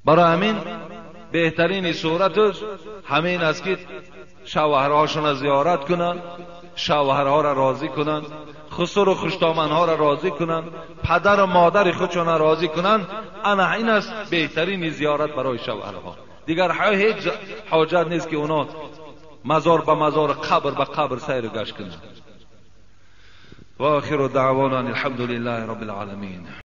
برای همین بهترین صورتش همین است که شوهرهاشون زیارت کنن، شوهرها را راضی کنن، خسر و خوشتامنها را راضی کنن، پدر و مادر خودشون را راضی کنن. انا این است بهترین زیارت برای شوهرها. دیگر هیچ حاجت نیست که اونا مزار به مزار، قبر به قبر سیر و گشت کنن. و آخر دعوانا الحمد لله رب العالمین.